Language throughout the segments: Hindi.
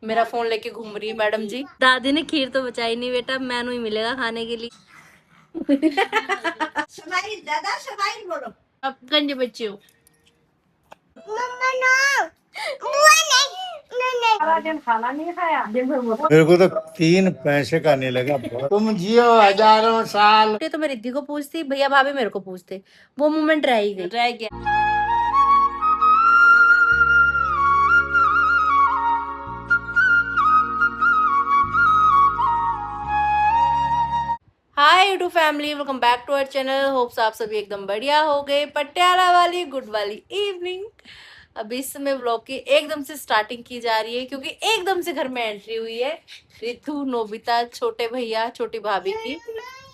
मेरा फोन लेके घूम रही है मैडम जी। दादी ने खीर तो बचाई नहीं बेटा, मैनू ही मिलेगा खाने के लिए। स्माइल दादा स्माइल बोलो। अब गंजे बच्चे हो। मम्मा नो सारा दिन खाना नहीं खाया दिन भर मेरे को तो 3 पैसे का नहीं लगा। तुम जियो हजारों साल। तो मैं रिद्धि को पूछती, भैया भाभी मेरे को पूछते, वो मोमेंट रह ही गई, रह गया। Hi YouTube family, welcome back to our channel. Hopes आप सभी एकदम बढ़िया हो गए। पटियाला वाली गुड वाली इवनिंग। अभी इस समय व्लॉग की एकदम से स्टार्टिंग की जा रही है क्योंकि एकदम से घर में एंट्री हुई है रितु, नोबिता, छोटे भैया, छोटी भाभी की।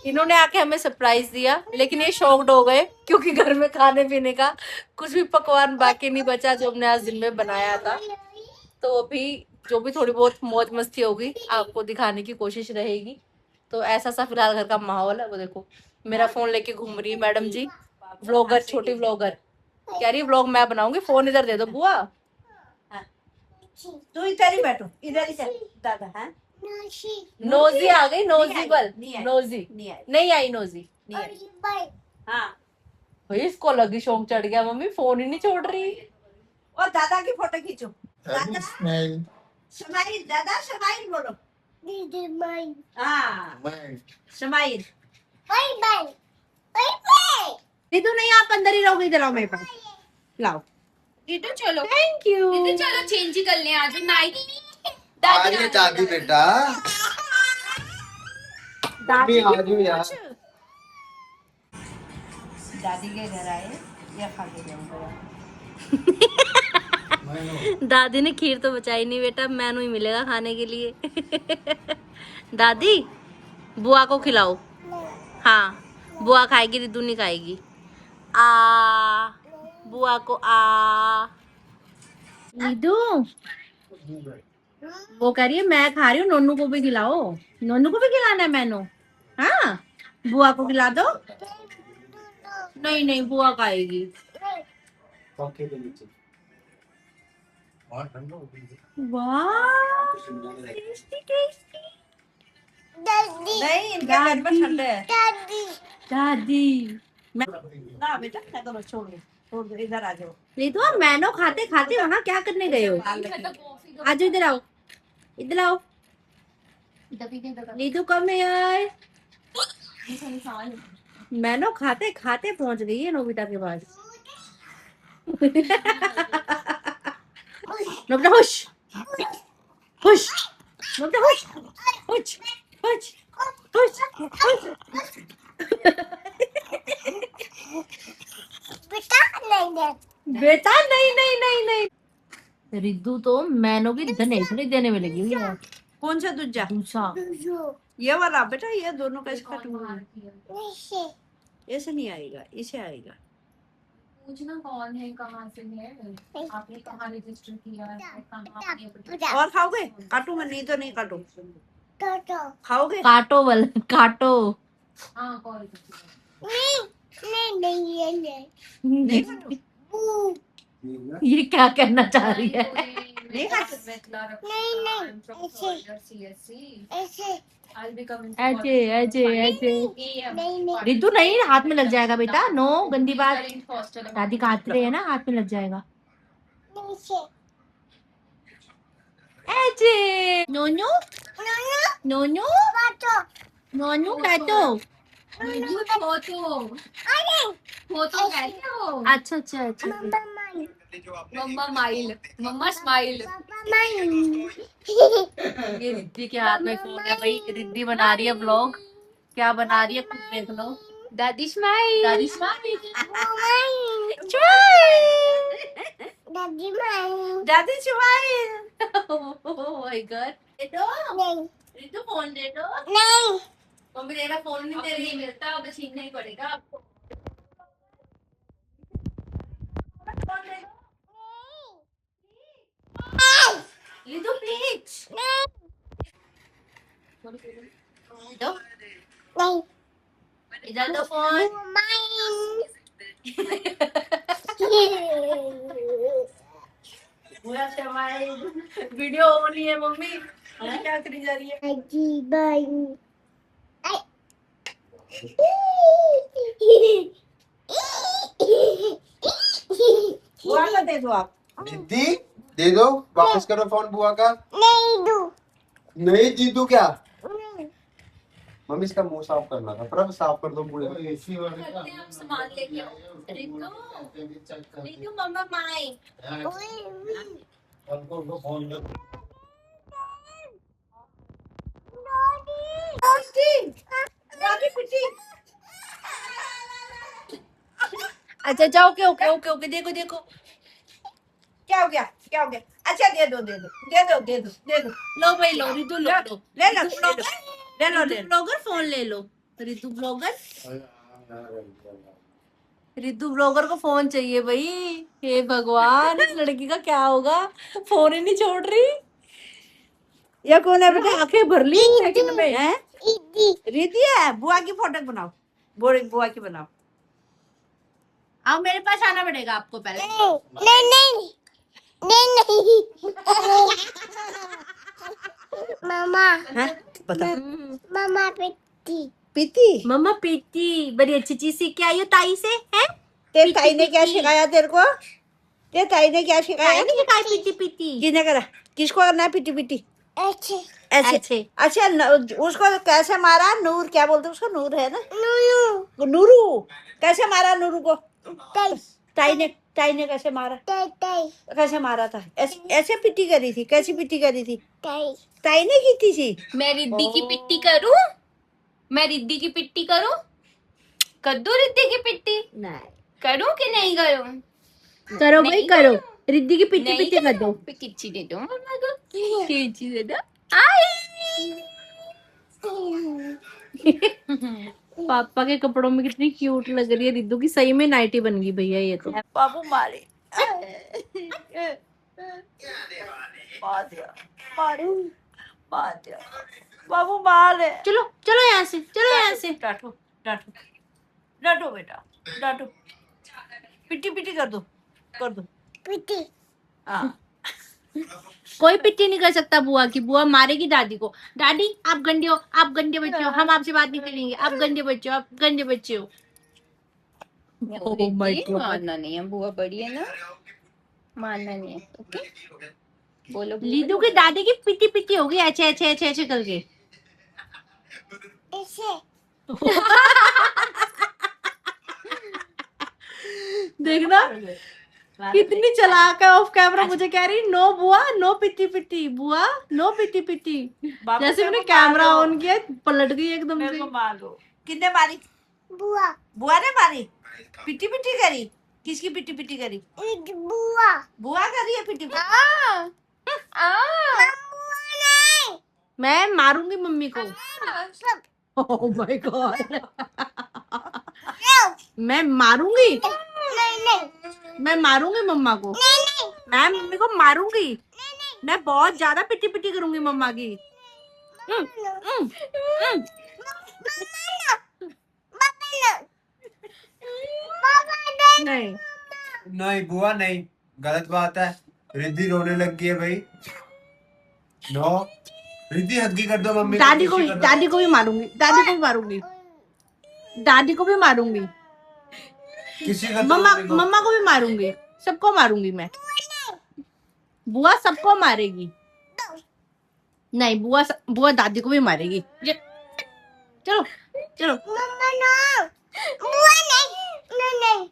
इन्होंने आके हमें सरप्राइज दिया, लेकिन ये शॉक्ड हो गए क्योंकि घर में खाने पीने का कुछ भी पकवान बाकी नहीं बचा जो हमने आज दिन में बनाया था। तो अभी जो भी थोड़ी बहुत मौज मस्ती होगी आपको दिखाने की कोशिश रहेगी। तो ऐसा सा फिलहाल घर का माहौल है। वो देखो मेरा फोन लेके घूम रही है मैडम जी, व्लॉगर, छोटी व्लॉगर। कह रही व्लॉग मैं बनाऊंगी, फोन इधर दे दो बुआ। तू इधर ही बैठो, इधर ही दादा है। नोजी आ गई, नोजी बल, नोजी नहीं आई, नोजी हाँ भाई इसको लगी शौक चढ़ गया, मम्मी फोन ही नहीं छोड़ रही। और दादा की फोटो खींचो। दादा स्माइल दादा स्माइल बोलो। दीदी माइन हाँ smile bye bye bye bye. दीदू नहीं, आप अंदर ही रहोगे, इधर आओ मेरे पास, लाओ इधर चलो, थैंक यू। इधर चलो, चेंज ही कर ले आज नाइट। आइए दादी बेटा, दादी आजू यार। दादी के घर आए या खा के जाऊंगा। दादी ने खीर तो बचाई नहीं बेटा, मैनू ही मिलेगा खाने के लिए। दादी बुआ को खिलाओ। हाँ बुआ खाएगी, रिद्धू नहीं खाएगी। आ बुआ को आ। रिद्धू वो कह रही है मैं खा रही हूँ, नोनू को भी खिलाओ। नोनू को भी खिलाना है मैनू। हाँ बुआ को खिला दो। नहीं नहीं बुआ खाएगी। पंखे के नीचे और ठंडा हो गई। वाह टेस्टी टेस्टी। नहीं इनके घर में ठंडा है। दादी ना बेटा मैं तो छोड़ दो, छोड़ दो, इधर आ जाओ। नहीं तो मैनो खाते खाते वहाँ क्या करने गए हो? आ जाओ इधर आओ, इधर आओ। नीतू कम है यार। मैनो खाते खाते पहुंच गई है नोबिता के पास। Nobita हुश हुश, Nobita हुश हुश हुश हुश हुश। बेटा नहीं नहीं नहीं नहीं, रिद्धू तो मैनो की धनेसड़ी देने में लगी हुई है। कौन सा दूजा? दूसरा ये वाला बेटा, ये दोनों कैसे काटूंगा? ऐसे नहीं आएगा, इसे आएगा। पूछना कौन है, कहाँ से है, आपने कहाँ रजिस्टर किया है, कहाँ आपने और खाओगे? काटूंगा नहीं तो नहीं काटो। खाओगे? काटो बल काटो। हाँ कॉल नहीं काटो। ये क्या कहना चाह रही है? नहीं खाते? ऐसे ऐसे ऐसे। रिद्धू नहीं, हाथ में लग जाएगा बेटा, नो गंदी बात। दादी काट रहे है ना, हाथ में लग जाएगा। ऐसे नोनू नोनू नोनू काटो। फोटो फोटो कहते हो। अच्छा अच्छा अच्छा। मम्मा माइल, मम्मा स्माइल। ये रिद्धि के हाथ में फोन है भाई, रिद्धि बना रही है ब्लॉग। क्या बना रही है खुद देख लो। दादी स्माइल, दादी स्माइल। दादी स्माइल। Oh my god. दे दो रिद्धू, फोन दे दो। मम्मी तेरा फोन नहीं दे रही, मिलता अब छीनना ही पड़ेगा आपको। रिद्धू प्लीज दो, इधर दो फोन। बुआ स्माइल। वीडियो ऑन ही है मम्मी, क्या करी जा रही है? बुआ को दे दो आप। जिद्दी दे दो, वापस करो फोन बुआ का। नहीं जीतू क्या? मम्मी इसका मुंह साफ करना था, प्रभ साफ कर दो पूरे। एसी वाले का आप सामान लेके आओ। रितु मम्मा माई। अंकल को फोन कर। अच्छा जाओ, ओके ओके ओके ओके, देखो देखो। क्या हो गया, क्या हो गया? अच्छा दे दो दे दो दे दो दे दो दे दो। लो भाई लो, रितु लो लो, ले लो रितु ले लो ले लो ले रितु लो। ब्लॉगर फोन ले लो। रितु ब्लॉगर, रितु ब्लॉगर को फोन चाहिए भाई। हे भगवान, इस लड़की का क्या होगा, फोन ही नहीं छोड़ रही। ये कौन है बेटा? आंखें भर ली सेकंड में है। रिद्धि है। बुआ की फोटो बनाओ, बुआ की बनाओ। आओ मेरे पास आना पड़ेगा आपको पहले। मामा हैं? बता। मामा पिट्टी पीती मम्मा पीती बड़ी अच्छी चीज सीख के आई हो ताई से, हैं? तेरे ताई ने क्या सिखाया तेरे को? तेरे ताई ने क्या सिखाया? ताई ने सिखाई पीती पीती। किसने करा? किसको करना है पीटी पीटी? अच्छे ऐसे अच्छे। अच्छा उसको कैसे मारा? नूर क्या बोलते उसको? नूर है ना? नूनू नूरू कैसे मारा नूरू को? ताई ताई ने कैसे मारा? ताई ताई कैसे मारा था? ऐसे पिट्टी करी थी? कैसी पिट्टी करी थी? ताई ताई ने की थी सी। मैं रिद्दी की पिट्टी करूं? मैं रिद्दी की पिट्टी करूं? कद्दू रिद्दी की पिट्टी नहीं करूं कि नहीं करूं? करो भाई नहीं करो, रिद्दी की पिट्टी नहीं पिट्टी कर दो। पे किच्ची दे दो मम्मा को। किच्ची दे दो। आई पापा के कपड़ों में कितनी क्यूट लग रही है रिद्दू की, सही में नाइटी बन गई भैया ये तो। बाबू मारे बाबू मारे। चलो चलो यहाँ से, चलो यहाँ से। डांटो डांटो डांटो बेटा डांटो। पिट्टी पिट्टी कर दो पिट्टी हाँ। कोई पिट्टी नहीं कर सकता बुआ की, बुआ मारेगी दादी को। दादी आप गंदे हो, आप गंदे बच्चे हो, हम आपसे बात नहीं करेंगे, आप गंदे बच्चे हो, आप गंदे बच्चे हो। Oh my God. मानना नहीं है, बुआ बड़ी है ना, मानना नहीं है। ओके बोलो बुआ। लीदू की दादी की पिट्टी पिट्टी होगी ऐसे ऐसे ऐसे ऐसे करके। ऐसे देखना कितनी चालाक है, ऑफ कैमरा मुझे कह रही नो बुआ नो पिट्टी पिट्टी, बुआ नो पिट्टी पिट्टी। बाबू जैसे मेरे मैंने को कैमरा मारो। ऑन किया पलट गई एकदम मेरे से। को मारो। किसने मारी? बुआ बुआ ने मारी? पिट्टी पिट्टी करी? किसकी पिट्टी पिट्टी करी? बुआ बुआ करी है पिट्टी पिट्टी? मैं मारूंगी मम्मी को। ओह माय गॉड, मैं मारूंगी, मैं मारूंगी मम्मा को, मैं मम्मी को मारूंगी, मैं बहुत ज्यादा पिट्टी पिट्टी करूंगी मम्मा की। हम्म, हम्म, हम्म। नहीं नहीं बुआ नहीं, गलत बात है। रिद्धि रोने लग गई है भाई। नो रिद्धि हद की कर दो मम्मी को, दादी को भी, खुशी कर दो। दादी को भी मारूंगी, दादी को भी मारूंगी, दादी को भी मारूंगी, किसी कर दो मम्मा मम्मी को। मम्मा को भी मारूंगी, सबको मारूंगी मैं। बुआ सबको मारेगी। नहीं बुआ दादी को भी मारेगी। चलो चलो मम्मा नो बुआ नहीं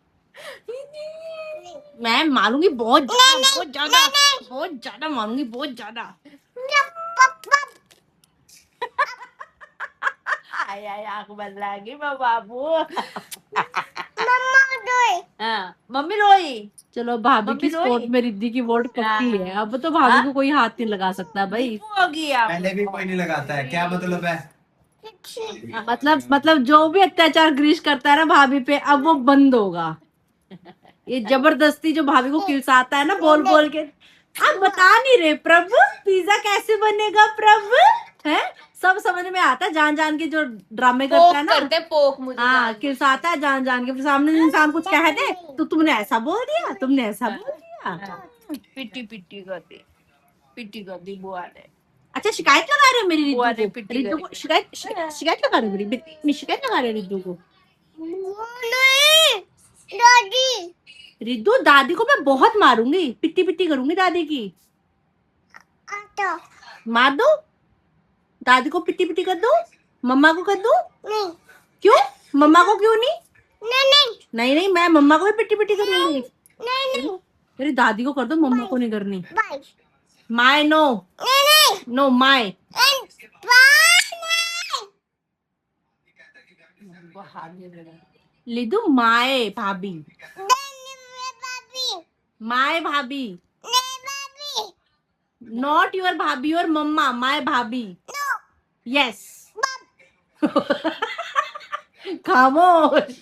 मैं मारूंगी बहुत ज्यादा, बहुत ज्यादा, बहुत ज्यादा मारूंगी, बहुत ज्यादा। आय आय आंख बंद लगी बाबू। मम्मा दो हाँ मम्मी रोई। चलो भाभी मम्मी की रोई? सपोर्ट में रिद्धि की वोट पक्की है, अब तो भाभी को कोई हाथ नहीं लगा सकता भाई। नींबू होगी आप। पहले भी कोई नहीं लगाता है, क्या मतलब है? मतलब जो भी अत्याचार ग्रीश करता है ना भाभी पे, अब वो बंद होगा। ये जबरदस्ती जो भाभी को किलसाता है ना बोल बोल के। आप बता नहीं रहे प्रभु पिज्जा कैसे बनेगा प्रभु, है सब समझ में आता है, जान जान के जो ड्रामे करता पोक है ना। करते पोक मुझे। हाँ किलसाता है जान जान के, फिर सामने इंसान कुछ कह दे तो तुमने ऐसा बोल दिया, तुमने ऐसा बोल दिया। पिट्टी पिट्टी कर दी बुआ ने। अच्छा शिकायत लगा रहे हो मेरी बुआ रिद्धू ने को? पिट्टी रिद्धू करी। को शिकायत लगा रहे हो मेरी शिकायत लगा रहे हो रिद्धू को? नहीं दादी रिद्धू दादी को मैं बहुत मारूंगी, पिट्टी पिट्टी करूंगी दादी की। आता मार दो दादी को, पिट्टी पिट्टी कर दो, मम्मा को कर दो। नहीं क्यों? मम्मा को क्यों नहीं? नहीं नहीं नहीं मैं मम्मा को भी पिट्टी पिट्टी करूंगी। नहीं मेरी दादी को कर दो, मम्मा को नहीं करनी। बाय माय नो नहीं नो माय। लिदू माय भाभी, माय भाभी, नॉट योर भाभी और मम्मा, माय भाभी। यस खामोश,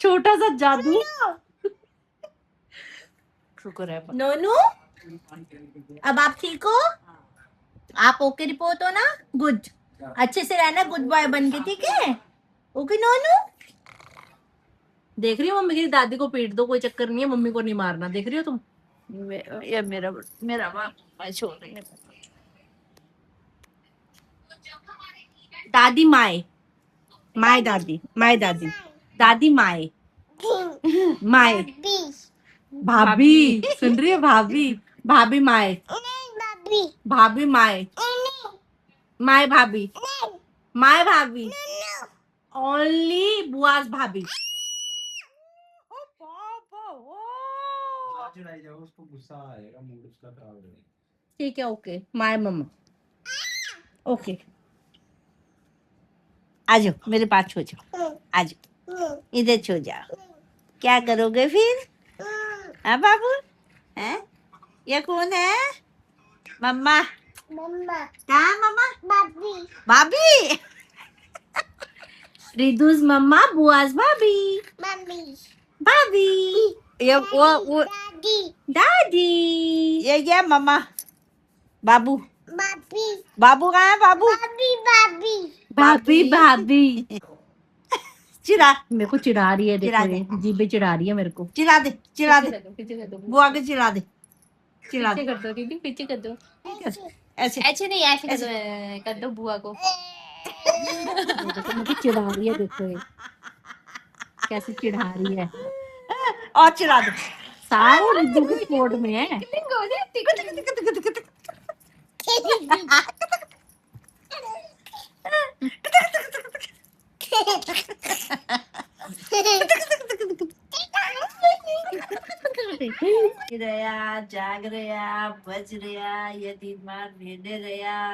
छोटा सा जादू। शुक्र है। नोनू अब आप ठीक हो? आप ओके रिपोर्ट हो ना? गुड, अच्छे से रहना गुड बॉय बन के, ठीक है? ओके नोनू। देख रही हो मम्मी की दादी को पीट दो, कोई चक्कर नहीं है, मम्मी को नहीं मारना। देख रही हो तुम? ये मेरा मैं छोड़ रही हूँ। दादी माय, माय दादी, माय दादी, दादी माय, माय भाभी। सुन रही है? भाभी, भाभी माय, भाभी माय, माय भाभी, माय भाभी, ओनली बुआस भाभी। उसको गुस्सा आएगा, मूड उसका खराब हो जाएगा। ठीक है ओके, माय मम्मा। ओके आ जाओ मेरे पास, छो जाओ, आ जाओ इधर छो जाओ। क्या करोगे फिर? हाँ बाबू, हैं? ये कौन है? मम्मा। मम्मा कहाँ मम्मा? बाबी भाभी। रिदुस मम्मा, बुआस भाभी, मम्मी भाभी, ये वो दादी दादी। ये मम्मा, बाबू, बाबी बाबू कहाँ है? बाबू, बाबी बाबी भाभी, भाभी। चिढ़ा, मेरे को चिढ़ा रही है, देखो ये जीभे चिढ़ा रही है मेरे को। चिढ़ा दे, चिढ़ा दे, पीछे कर दो, बुआ के चिढ़ा दे, चिढ़ा पीछे दे। कर दो दीदी, पीछे कर दो। ऐसे ऐसे नहीं, ऐसे कर दो बुआ को। देखो मुझे चिढ़ा रही है, देखो ये कैसे चिढ़ा रही है। और चिढ़ा दे, सारे रिद्धू के स्पोर्ट में है। रया जाग रया बज रया, ये दिन मार भेड़े रया,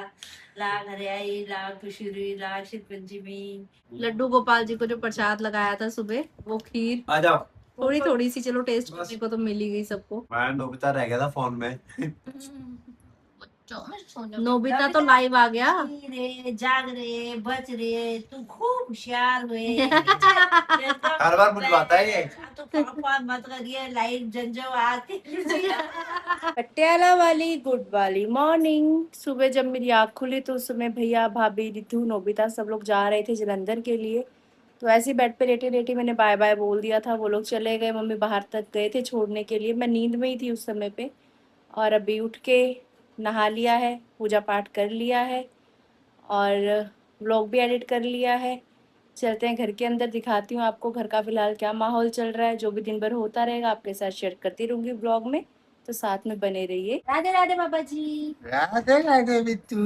लाग रयाई लाग खुशरी लाग शिव पंचमी। लड्डू गोपाल जी को जो प्रसाद लगाया था सुबह, वो खीर आ जाओ। थोड़ी थोड़ी सी, चलो टेस्ट करने को तो मिल ही गई सबको। मैं नोबिता रह गया था फोन में। नोबिता तो लाइव आ गया। रे जाग रे बज रे, तू खूब होशियार हुए। हर बार बुलवाता है ये। तो पापा मत करिए, लाइव जंजो आती। पटियाला वाली गुड वाली मॉर्निंग। सुबह जब मेरी आँख खुली तो उस समय भैया भाभी रितु नोबिता सब लोग जा रहे थे जलंधर के लिए। तो ऐसे बेड पे लेटे लेटे मैंने बाय बाय बोल दिया था, वो लोग चले गए, मम्मी बाहर तक गए थे छोड़ने के लिए। मैं नींद में ही थी उस समय पे, और अभी उठ के नहा लिया है, पूजा पाठ कर लिया है, और व्लॉग भी एडिट कर लिया है। चलते हैं घर के अंदर, दिखाती हूँ आपको घर का फिलहाल क्या माहौल चल रहा है। जो भी दिन भर होता रहेगा आपके साथ शेयर करती रहूँगी ब्लॉग में, तो साथ में बने रहिए। राधे राधे बाबा जी। राधे राधे बिट्टू।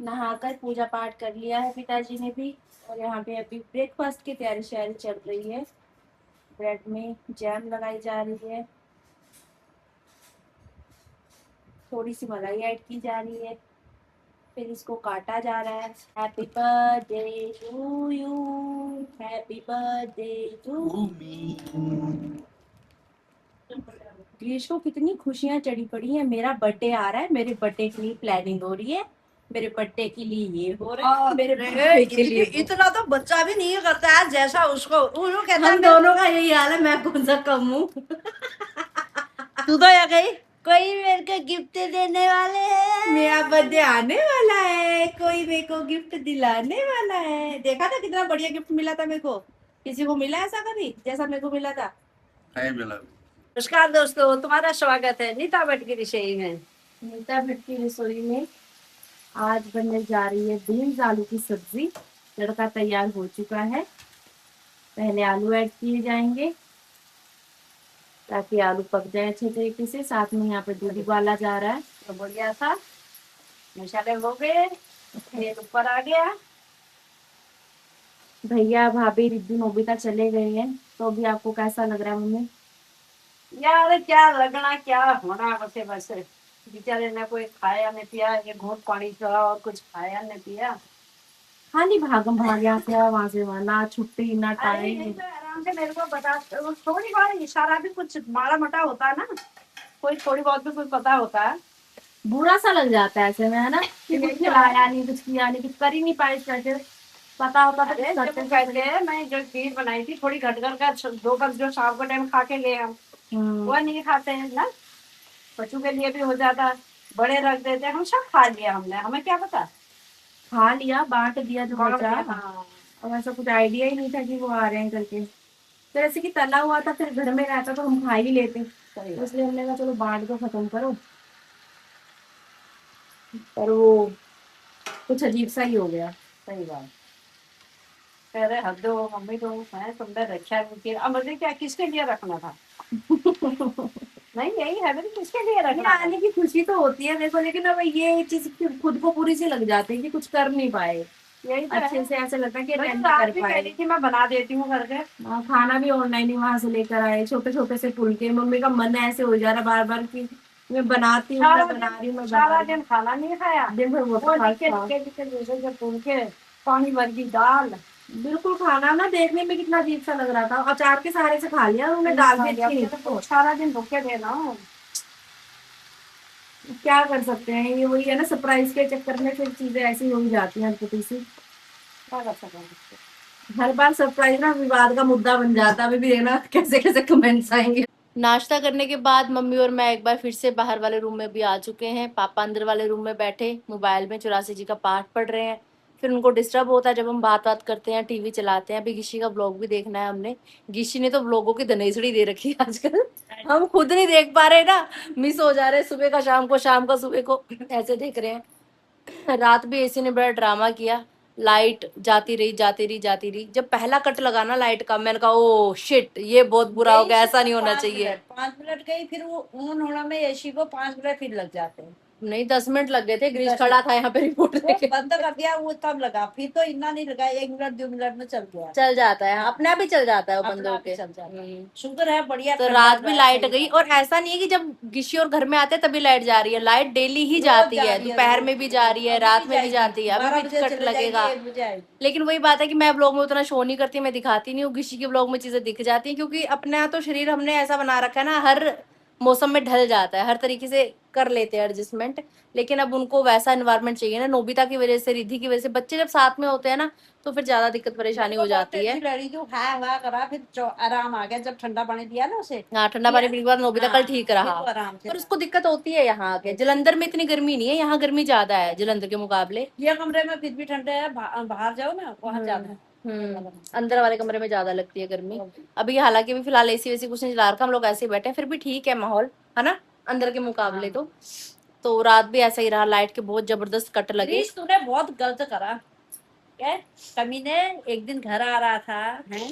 नहाकर पूजा पाठ कर लिया है पिताजी ने भी, और यहाँ पे अभी ब्रेकफास्ट की तैयारी शायरी चल रही है। ब्रेड में जैम लगाई जा रही है, थोड़ी सी मलाई ऐड की जा रही है, फिर इसको काटा जा रहा है। Happy birthday to you, happy birthday to me. ग्रीश को कितनी खुशियां चढ़ी पड़ी हैं, मेरा बर्थडे आ रहा है, मेरे बर्थडे के लिए प्लानिंग हो रही है, मेरे बर्थडे के लिए ये हो रहा है, मेरे बर्थडे के लिए इतना तो बच्चा भी नहीं करता है जैसा उसको वो कहता हम दोनों का यही हाल है, मैं कौन सा कम हूँ। तू तो या गई कोई मेरे को गिफ्ट देने वाले है। मेरा बर्थडे आने वाला है, कोई मेरे को गिफ्ट दिलाने वाला है। देखा था कितना बढ़िया गिफ्ट मिला था मेरे को, किसी को मिला ऐसा कभी जैसा मेरे को मिला था? नहीं मिला। नमस्कार दोस्तों, तुम्हारा स्वागत है नीता भट्ट की रसोई में। नीता भट्ट की रसोई में आज बनने जा रही है बीन्स आलू की सब्जी। तड़का तैयार हो चुका है। पहले आलू ऐड किए जाएंगे ताकि आलू पक जाए अच्छे तरीके से। साथ में यहाँ पे दूध उबाला जा रहा है। तो बढ़िया था, मसाले हो गए, तेल ऊपर आ गया। भैया भाभी रिद्धि नोबिता चले गए हैं, तो अभी आपको कैसा लग रहा है मम्मी? यार क्या लगना क्या होना, बस बेचारे ने कोई खाया नहीं पिया, एक घूंट पानी चला और कुछ खाया नहीं पिया। खाली भागम भाग यहाँ से वहां से वहां, ना छुट्टी ना अरे टाइम। नहीं तो आराम से मेरे को बता, थोड़ी बार इशारा भी कुछ माड़ा मोटा होता है ना, कोई थोड़ी बहुत भी कुछ पता होता है। बुरा सा लग जाता है ऐसे में, है ना, कि कुछ खिलाया नहीं, कुछ किया नहीं, कुछ कर ही नहीं पाए करके। पता होता तो अरे कुछ जब करते। पहले मैं जो खीर बनाई थी थोड़ी घटकर का, दो कप जो शाम के टाइम खा के गए हम, वो नहीं खाते हैं ना, बच्चों के लिए भी हो जाता, बड़े रख देते हैं, हम सब खा लिया हमने, हमें क्या पता। खा लिया, बांट दिया जो बचा। हाँ। और ऐसा कुछ आइडिया ही नहीं था कि वो आ रहे हैं करके। तो ऐसे कि तला हुआ था, फिर घर में रहता तो हम खा ही लेते, तो इसलिए हमने कहा चलो बांट दो, खत्म करो। पर वो कुछ अजीब सा ही हो गया। सही बात। कह रहे हद हो मम्मी, तो मैं तुमने रखा नहीं, अब मुझे क्या किसके लिए रखना था। नहीं यही है मेरी, किसके लिए रखना। आने की खुशी तो होती है देखो, लेकिन अब ये चीज खुद को पूरी सी लग जाती है कि कुछ कर नहीं पाए। यही तो अच्छे से ऐसे लगता है कि मैं अटेंड तो नहीं रात कर भी कह पाए। रही थी मैं बना देती हूँ करके। खाना भी ऑनलाइन ही वहां से लेकर आए, छोटे छोटे से फुलके। मम्मी का मन ऐसे हो जा रहा बार बार कि मैं बनाती हूँ, मैं बना रही हूँ, मैं बना सारा रही दिन खाना नहीं खाया, हूँ। दिन भर वो वो तो निके खाओ। निके निके जैसे जब फुलके, पानी भर की दाल। बिल्कुल खाना ना देखने में कितना अजीब सा लग रहा था। अचार के सहारे से खा लिया उन्होंने, दाल भी अच्छी नहीं थी। सारा दिन भूखे देना। क्या कर सकते हैं, ये वही है ना, सरप्राइज के चक्कर में फिर चीजें ऐसी हो ही जाती हैं हल्की सी। क्या कर सकते। हर बार सरप्राइज ना विवाद का मुद्दा बन जाता है। अभी भी देखना कैसे कैसे कमेंट्स आएंगे। नाश्ता करने के बाद मम्मी और मैं एक बार फिर से बाहर वाले रूम में भी आ चुके हैं। पापा अंदर वाले रूम में बैठे मोबाइल में 84 जी का पाठ पढ़ रहे हैं। फिर उनको डिस्टर्ब होता है जब हम बात करते हैं, टीवी चलाते हैं। अभी गिशी का ब्लॉग भी देखना है हमने। गिशी ने तो ब्लॉगों की धनेसड़ी दे रखी है आजकल। हम खुद नहीं देख पा रहे ना, मिस हो जा रहे, सुबह का शाम को, शाम का सुबह को, ऐसे देख रहे हैं। रात भी एसी ने बड़ा ड्रामा किया। लाइट जाती रही जाती रही जाती रही। जब पहला कट लगा ना लाइट का, मैंने कहा ओ शिट, ये बहुत बुरा हो गया, ऐसा नहीं होना चाहिए। 5 मिनट गई, फिर वो ऑन होना में एसी को 5 मिनट फिर लग जाते हैं। नहीं 10 मिनट लग गए थे। ग्रीश खड़ा था यहाँ पे रिपोर्ट वो लेके। बंद कर दिया, वो तब लगा, फिर तो इतना नहीं लगा, 1 मिनट 2 मिनट में चल गया। चल जाता है, अपने आप ही चल जाता है वो बंद अपना आप होके। ही चल जाता है। शुक्र है, बढ़िया। तो ठंडा रात भी रहा, लाइट सही गई। बात। और ऐसा नहीं है कि जब गिशी और घर में आते हैं तभी लाइट जा रही है, लाइट डेली ही रोज जाती जा है। रही है, दोपहर रोज। में भी जा रही है, अभी रात में भी जाएगी, जाती है, 12 अभी भी बजे कट चले लगेगा। जाएगी, 1 बजे आएगी। लेकिन वही बात है कि मैं ब्लॉग में उतना शो नहीं करती, मैं दिखाती नहीं हूँ। गिशी के ब्लॉग में चीजें दिख जाती हैं, क्योंकि अपना तो शरीर हमने ऐसा बना रखा है ना, हर मौसम में ढल जाता है, हर तरीके से कर लेते हैं एडजस्टमेंट। लेकिन अब उनको वैसा एनवायरनमेंट चाहिए ना, नोबिता की वजह से, रिद्धि की वजह से। बच्चे जब साथ में होते हैं ना तो फिर ज्यादा दिक्कत परेशानी हो जाती है। लड़ी जो खाया करा, फिर आराम आ गया जब ठंडा पानी दिया ना उसे। हाँ, ठंडा पानी पीने के बाद नोबिता कल ठीक रहा। फिर वो आराम से पर उसको दिक्कत होती है यहाँ आके। जलंधर में इतनी गर्मी नहीं है, यहाँ गर्मी ज्यादा है जलंधर के मुकाबले। ये कमरे में फिर भी ठंडे है, बाहर जाओ ना वहाँ ज्यादा है। अंदर वाले कमरे में ज्यादा लगती है गर्मी। अभी हालांकि अभी फिलहाल एसी वैसी कुछ नहीं चला रखा, हम लोग ऐसे ही बैठे हैं, फिर भी ठीक है माहौल, है ना, अंदर के मुकाबले। तो रात भी ऐसा ही रहा, लाइट के बहुत जबरदस्त कट लगे। ग्रीश, तूने बहुत गलत करा। क्या कमीने, एक दिन घर आ रहा था, हैं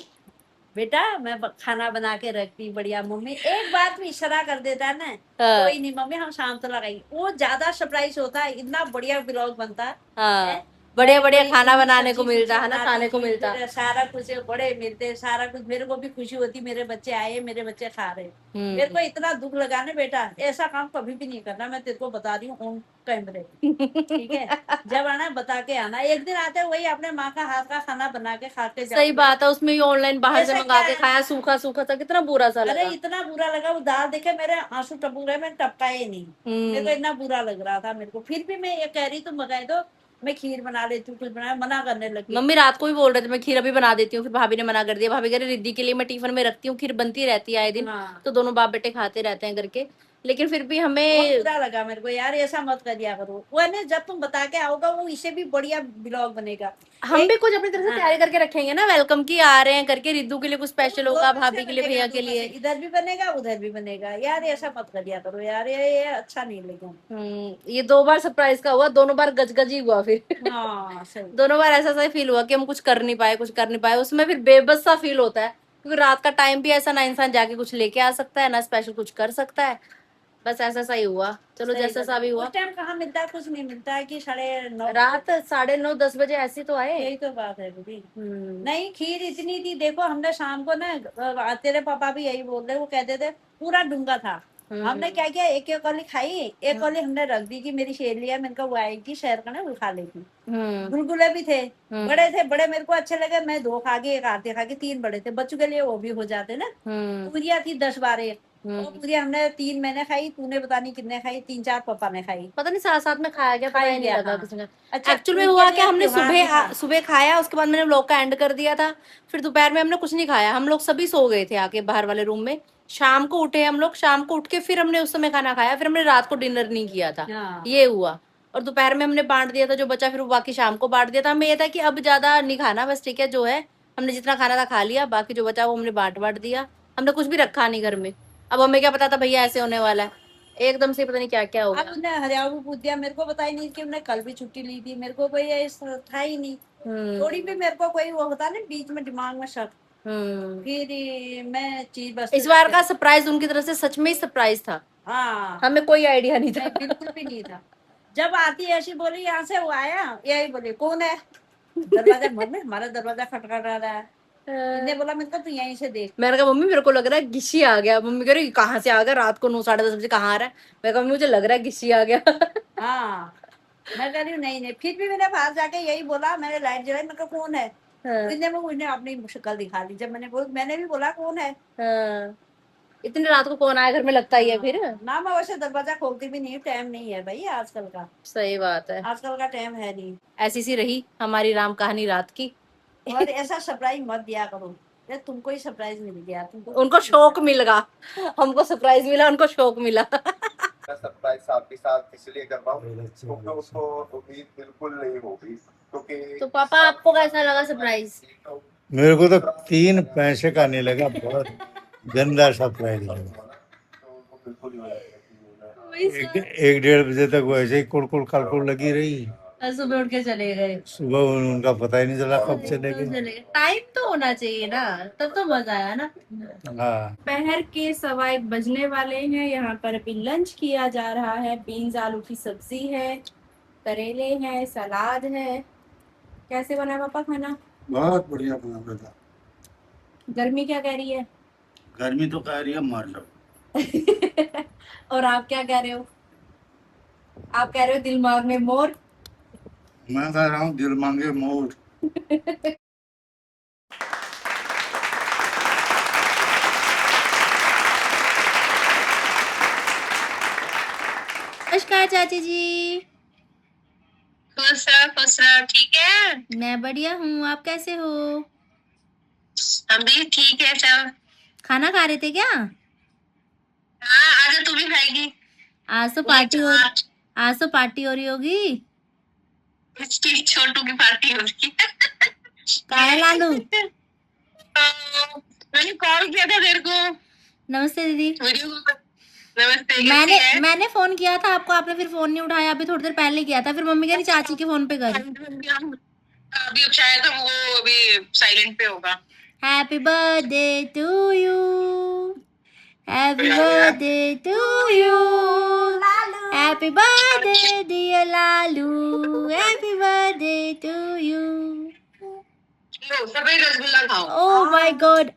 बेटा मैं खाना बना के रखती बढ़िया, मम्मी एक बात भी इशारा कर देता है ना, कोई नहीं मम्मी हम शाम तो लगाई, वो ज्यादा सरप्राइज होता है, इतना बढ़िया ब्लॉग बनता है। हाँ, बढ़िया बढ़िया खाना बनाने को मिलता है ना, खाने को मिलता है। सारा कुछ बड़े मिलते, सारा कुछ मेरे को भी खुशी होती, मेरे बच्चे आए, मेरे बच्चे खा रहे। मेरे को इतना दुख लगा ना बेटा, ऐसा काम कभी भी नहीं करना, मैं तेरे को बता रही हूँ ऑन कैमरे, ठीक है। जब आना बता के आना, एक दिन आते वही अपने माँ का हाथ का खाना बना के खा के सही बात है, उसमें भी ऑनलाइन बाहर से ऐसा मंगा क्या के है? खाया, सूखा सूखा था, कितना बुरा सा अरे लगा। इतना बुरा लगा, वो दाल देखे मेरे आंसू टपक रहे, मैं टपकाए नहीं, मेरे को इतना बुरा लग रहा था मेरे को। फिर भी मैं ये कह रही तुम मंगाए दो, मैं खीर बना लेती हूँ, कुछ बनाया, मना करने लगी। मम्मी रात को भी बोल रहे थे मैं खीर अभी बना देती हूँ, फिर भाभी ने मना कर दिया। भाभी कह रही रिद्धि के लिए मैं टिफिन में रखती हूँ, खीर बनती रहती है आए दिन, हाँ। तो दोनों बाप बेटे खाते रहते हैं करके। लेकिन फिर भी बहुत हमें बुरा लगा मेरे को यार, ऐसा मत कर दिया करो। वो है ना, जब तुम बता के आओगे वो इससे भी बढ़िया ब्लॉग बनेगा। हम भी कुछ अपनी तरफ से हाँ। तैयारी करके रखेंगे ना, वेलकम की आ रहे हैं करके, रिद्धू के लिए कुछ स्पेशल होगा, भाभी के लिए, भैया के लिए। इधर भी बनेगा उधर भी बनेगा यार, ऐसा मत कर दिया करो यार, ये अच्छा नहीं लगेगा। ये 2 बार सरप्राइज का हुआ, दोनों बार गजगज ही हुआ फिर। हाँ सही। दोनों बार ऐसा सा फील हुआ कि हम कुछ कर नहीं पाए, कुछ कर नहीं पाए, उसमें फिर बेबस सा फील होता है, क्योंकि रात का टाइम भी ऐसा, ना इंसान जाके कुछ लेके आ सकता है, ना स्पेशल कुछ कर सकता है, बस ऐसा सा ही हुआ। चलो सही जैसा सा भी हुआ। उस टाइम कहाँ मिलता है, कुछ नहीं मिलता है कि 9:30 रात 9:30-10 बजे ऐसी तो आए। यही तो बात है दीदी। नहीं खीर इतनी थी, देखो हमने शाम को ना, तेरे पापा भी यही बोल रहे, वो कहते थे पूरा डूंगा था। हमने क्या किया, एक एक कौली खाई, एक कौली हमने रख दी कि मेरी सहेली है, मैंने कहा वो आएगी शहर का ना, वो खा लेगी। गुलगुले भी थे, बड़े थे, बड़े मेरे को अच्छे लगे, मैं 2 खा गई, एक आधे खा गई, 3 बड़े थे, बच्चों के लिए वो भी हो जाते ना। पूरियां थी 10-12, वो पूरी हमने 3 मैंने खाई, तूने पता नहीं कितने खाई, 3-4 पापा ने खाई। पता नहीं साथ साथ में खाया गया, पता खाया ही नहीं गया, लगा हाँ। किसी का। अच्छा, एक्चुअल में उनके हुआ लिए क्या, हमने त्योहार भी था। सुबह खाया, उसके बाद मैंने व्लॉग का एंड कर दिया था, फिर दोपहर में हमने कुछ नहीं खाया, हम लोग सभी सो गए थे आके बाहर वाले रूम में। शाम को उठे हम लोग, शाम को उठ के फिर हमने उस समय खाना खाया, फिर हमने रात को डिनर नहीं किया था, हाँ। ये हुआ। और दोपहर में हमने बांट दिया था जो बचा, फिर वो बाकी शाम को बांट दिया था। हमें ये था कि अब ज्यादा नहीं खाना, बस ठीक है जो है, हमने जितना खाना था खा लिया, बाकी जो बचा वो हमने बांट दिया, हमने कुछ भी रखा नहीं घर में। अब हमें क्या पता था भैया ऐसे होने वाला है, एकदम से पता नहीं क्या क्या हो अब गया। उन्हें हरियाणा पूछ दिया, मेरे को पता ही नहीं कि उन्हें कल भी छुट्टी ली थी, मेरे को कोई ऐसा था ही नहीं। थोड़ी भी मेरे को कोई वो होता ना बीच में दिमाग में शक, फिर मैं चीज बस इस बार का सरप्राइज उनकी तरफ से सच में ही सरप्राइज था। हाँ, हमें कोई आइडिया नहीं था। बिल्कुल भी नहीं था। जब आती ऐसी बोली, यहाँ से वो आया, यही बोले कौन है, दरवाजा मम्मी हमारा दरवाजा खटखट रहा है, इसने बोला मेरे को तू यहीं से देख। मैंने कहा मम्मी मेरे को लग रहा है गिशी आ गया। मम्मी कह रही कहाँ से आ गया, रात को 9-10:30 बजे कहाँ आ रहा है। मैं कहा मम्मी मुझे लग रहा है गिशी आ गया। हाँ, मैं कह रही हूँ नहीं, फिर भी मैंने बाहर जाके यही बोला, मैंने लाइट जलाई, मैं कहा कौन है, उसने अपनी शक्ल दिखा दी। जब मैंने भी बोला कौन है। इतनी रात को कौन आया घर में, लगता ही है फिर। ना मैं वैसे दरवाजा खोलती भी नहीं, टाइम नहीं है भाई आजकल का, सही बात है, आजकल का टाइम है नहीं। ऐसी सी रही हमारी राम कहानी रात की। और ऐसा सरप्राइज मत दिया करो, तुमको ही सरप्राइज मिल गया, तुमको उनको शौक मिल गया, हमको सरप्राइज मिला, उनको शौक मिला। सरप्राइज आपके साथ इसलिए कर रहा हूँ क्योंकि उसको उम्मीद बिल्कुल नहीं होगी, क्योंकि तो पापा आपको कैसा लगा सरप्राइज? मेरे को तो 3 पैसे का नहीं लगा, बहुत गंदा सरप्राइज लगा। एक 1-1:30 बजे तक वो ऐसे ही कुड़कुड़ कड़कुड़ लगी रही, सुबह उठ के चले गए। सुबह उनका पता ही नहीं चला कब चले गए। टाइम तो होना चाहिए ना, तब तो मजा आया ना। हाँ, दोपहर के 1:15 बजने वाले हैं। यहाँ पर अभी लंच किया जा रहा है। बीन्स आलू की सब्जी है, करेले हैं, सलाद है। कैसे बना पापा खाना? बहुत बढ़िया बना बेटा। गर्मी क्या कह रही है? गर्मी तो कह रही है मर लो। और आप क्या कह रहे हो? आप कह रहे हो दिल मांगे मोर। मैं कह रहा हूँ दिल मांगे मोर। नमस्कार चाची जी। खुश रहो, ठीक है। मैं बढ़िया हूँ, आप कैसे हो? हम भी ठीक है सब। खाना खा रहे थे क्या? हाँ, आज तू भी खाएगी। आज तो पार्टी हो रही होगी। छोटू की पार्टी हो रही है। कहाँ लालू? मैंने कॉल किया था तेरे को। नमस्ते दीदी। नमस्ते। कैसी है? मैंने फोन किया था आपको, आपने फिर फोन नहीं उठाया। अभी थोड़ी देर पहले किया था, फिर मम्मी कह रही चाची के फोन पे कर। अभी शायद वो अभी साइलेंट पे होगा। Happy birthday to you, happy birthday to you, happy birthday dear Lalu, happy birthday to you. लो सभी रसगुल्ला खाओ। ओह माय गॉड,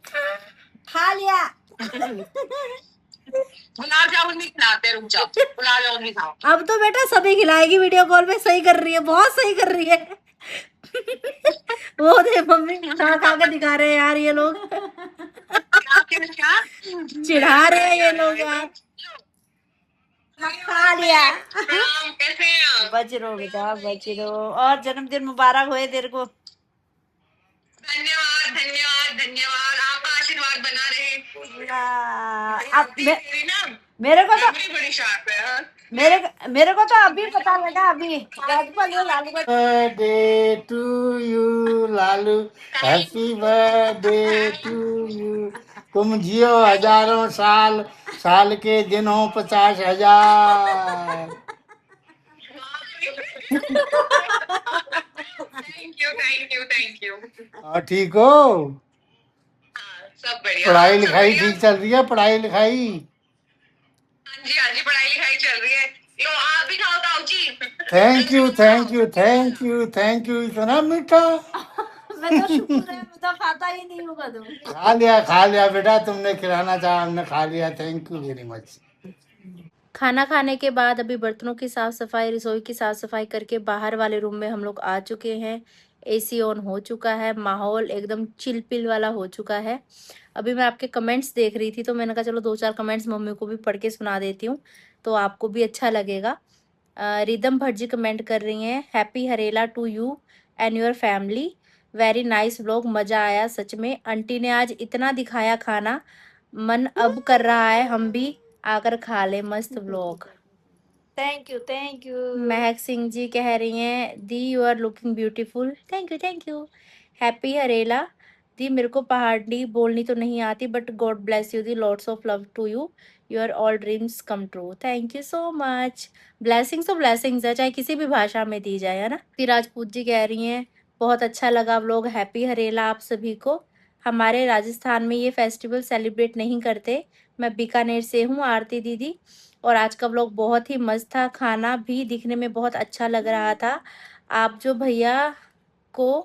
खा लिया। गुलाब जामुन भी खिलाते, रुक जाओ। गुलाब जामुन भी खाओ। अब तो बेटा सभी खिलाएगी वीडियो कॉल पे। सही कर रही है, बहुत सही कर रही है। वो दे मम्मी खा खा के दिखा रहे हैं यार ये लोग। क्या चिढ़ा रहे हैं ये लोग यार। खा लिया। कैसे हैं? बच रहो बेटा, बच रहो। और जन्मदिन मुबारक होए तेरे को। धन्यवाद धन्यवाद धन्यवाद, आपका आशीर्वाद बना रहे। अब मैं तेरी ना मेरे को तो मेमोरी बड़ी शार्प है। हाँ। मेरे को तो अभी पता लगा, अभी राजपाल ये लालू का birthday to you Lalu, happy birthday to you. तुम जियो हजारों साल, साल के दिनों 50,000। Thank you. और ठीक हो? हाँ, सब बढ़िया। पढ़ाई सब लिखाई बढ़िया। ठीक चल रही है? पढ़ाई लिखाई हाँ जी, पढ़ाई लिखाई चल रही है। लो आप भी खाओ ताऊ ji. Thank you thank you thank you thank you. इतना मीठा मैं तो शुक्र है, मैं तो खाता ही नहीं हूँ कदू। खा लिया बेटा, तुमने खिलाना चाहा, हमने खा लिया। Thank you very much. खाना खाने के बाद अभी बर्तनों की साफ सफाई, रसोई की साफ सफाई करके बाहर वाले रूम में हम लोग आ चुके हैं। एसी ऑन हो चुका है, माहौल एकदम चिल पिल वाला हो चुका है। अभी मैं आपके कमेंट्स देख रही थी तो मैंने कहा चलो 2-4 कमेंट्स मम्मी को भी पढ़ के सुना देती हूँ तो आपको भी अच्छा लगेगा। रिदम भट्ट जी कमेंट कर रही हैं, happy Harela to you and your family, very nice vlog, मज़ा आया सच में। आंटी ने आज इतना दिखाया खाना, मन अब कर रहा है हम भी आकर खा ले, मस्त व्लॉग। Thank you. महक सिंह जी कह रही हैं, दी you are looking beautiful, thank you. Happy Harela दी, मेरे को पहाड़ी बोलनी तो नहीं आती बट गॉड ब्लेस यू दी, lots of love to you, your all dreams come true, thank you so much. Blessings तो ब्लेसिंग्स है, चाहे किसी भी भाषा में दी जाए, है ना। फिर राजपूत जी कह रही हैं, बहुत अच्छा लगा व्लॉग, हैप्पी हरेला आप सभी को। हमारे राजस्थान में ये फेस्टिवल सेलिब्रेट नहीं करते। मैं बीकानेर से हूँ आरती दीदी, और आज का व्लॉग बहुत ही मस्त था, खाना भी दिखने में बहुत अच्छा लग रहा था। आप जो भैया को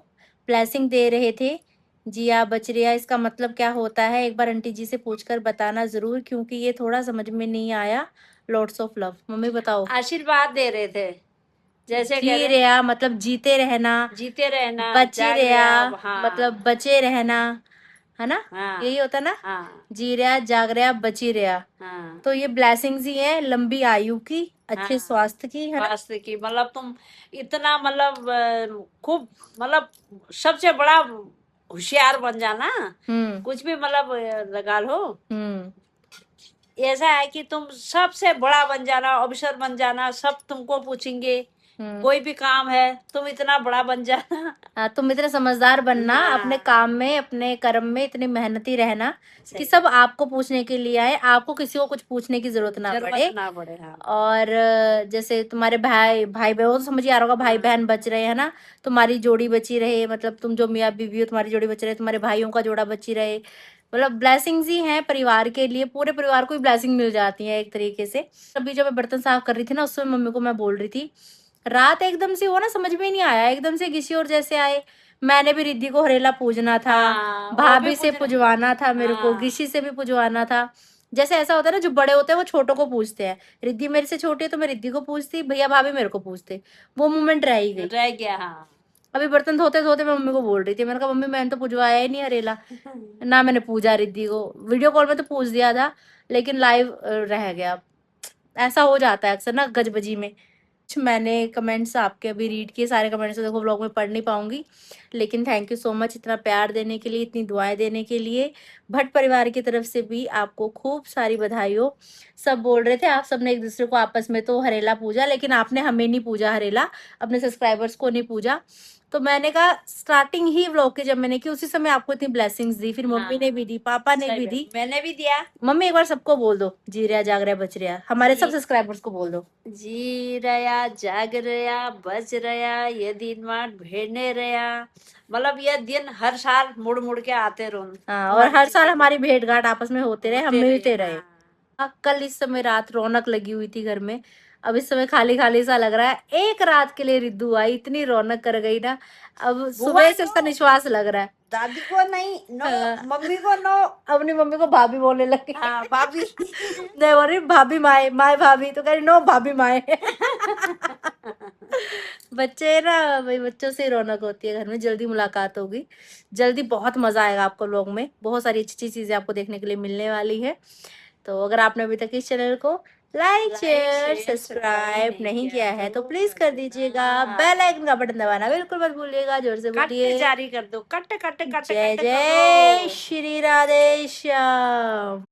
ब्लेसिंग दे रहे थे, जिया बचरिया, इसका मतलब क्या होता है? एक बार आंटी जी से पूछकर बताना ज़रूर, क्योंकि ये थोड़ा समझ में नहीं आया। Lots of love. मम्मी बताओ। आशीर्वाद दे रहे थे, जैसे कह जी रहे रहा मतलब जीते रहना, जीते रहना, बची जाग रहा रहा, हाँ मतलब बचे रहना, है ना, हाँ यही होता ना। हाँ जी रहा, जाग रहा, बची रहा, हाँ तो ये ब्लेसिंग्स ही है लंबी आयु की, अच्छे हाँ। स्वास्थ्य की, है ना। स्वास्थ्य की, मतलब तुम इतना मतलब खूब, मतलब सबसे बड़ा होशियार बन जाना, कुछ भी मतलब लगा लो। ऐसा है कि तुम सबसे बड़ा बन जाना, ऑफिसर बन जाना, सब तुमको पूछेंगे, कोई भी काम है तुम इतना बड़ा बन जाना। हाँ, तुम इतने समझदार बनना, हाँ। अपने काम में, अपने कर्म में इतने मेहनती रहना कि सब आपको पूछने के लिए आए, आपको किसी को कुछ पूछने की जरूरत ना पड़े। हाँ। और जैसे तुम्हारे भाई बहन, वो तो समझ ही आ रहा होगा, भाई बहन बच रहे हैं ना, तुम्हारी जोड़ी बची रहे, मतलब तुम जो मियाँ बीवी हो तुम्हारी जोड़ी बच रहे, तुम्हारे भाइयों का जोड़ा बची रहे, मतलब ब्लेसिंग्स ही हैं परिवार के लिए, पूरे परिवार को ही ब्लेसिंग मिल जाती है एक तरीके से। अभी जब मैं बर्तन साफ कर रही थी ना, उस समय मम्मी को मैं बोल रही थी, रात एकदम से हो ना, समझ में नहीं आया, एकदम से किसी और जैसे आए। मैंने भी रिद्धि को हरेला पूजना था, भाभी से पुजवाना था, मेरे को गिशी से भी पुजवाना था। जैसे ऐसा होता है ना, जो बड़े होते हैं वो छोटों को पूछते हैं, रिद्धि मेरे से छोटी है तो मैं रिद्धि को पूछती, भैया भाभी मेरे को पूछते, वो मोमेंट रह ही गई, रह गया। हाँ। अभी बर्तन धोते धोते मैं मम्मी को बोल रही थी, मैंने कहा मम्मी मैंने तो पुजवाया ही नहीं हरेला, ना मैंने पूजा रिद्धि को, वीडियो कॉल में तो पूछ दिया था लेकिन लाइव रह गया। ऐसा हो जाता है अक्सर ना गजबजी में। मैंने कमेंट्स आपके अभी रीड किए, सारे कमेंट्स तो देखो व्लॉग में पढ़ नहीं पाऊंगी, लेकिन थैंक यू सो मच इतना प्यार देने के लिए, इतनी दुआएं देने के लिए। भट्ट परिवार की तरफ से भी आपको खूब सारी बधाई हो। सब बोल रहे थे आप सबने एक दूसरे को आपस में तो हरेला पूजा, लेकिन आपने हमें नहीं पूजा हरेला, अपने सब्सक्राइबर्स को नहीं पूजा। तो मैंने कहा स्टार्टिंग ही व्लॉग के जब मैंने की, उसी समय आपको इतनी ब्लेसिंग्स दी, फिर मम्मी ने भी दी, पापा ने भी दी, मैंने भी दिया। मम्मी एक बार सबको बोल दो, जी रहा जाग रहा बच रहा, हमारे सब सब्सक्राइबर्स को बोल दो। जी रहा, जाग रहा, बच रहा, ये दिन मान भेड़ने रहा, मतलब ये दिन हर साल मुड़ मुड़ के आते रहो। हाँ, और हर साल हमारी भेंट घाट आपस में होते रहे, हम मिलते रहे। हाँ। कल इस समय रात रौनक लगी हुई थी घर में, अब इस समय खाली खाली सा लग रहा है। एक रात के लिए रिद्धू आई, इतनी रौनक कर गई ना, अब सुबह से उसका निश्वास लग रहा है। दादी को नहीं, नो मम्मी को नो, अपनी मम्मी को भाभी बोलने लगी। हाँ भाभी। नहीं बोल रही भाभी माए, माए भाभी, तो कह रही नो भाभी माए। बच्चे ना भाई, बच्चों से ही रौनक होती है घर में। जल्दी मुलाकात होगी, जल्दी बहुत मजा आएगा आपको लोग में, बहुत सारी अच्छी अच्छी चीजें आपको देखने के लिए मिलने वाली है। तो अगर आपने अभी तक इस चैनल को लाइक शेयर सब्सक्राइब नहीं किया है तो प्लीज कर दीजिएगा, बेल आइकन का बटन दबाना बिल्कुल मत भूलिएगा, जोर से बोलिए जारी कर दो, कट कट कट। जय जय श्री राधे श्याम।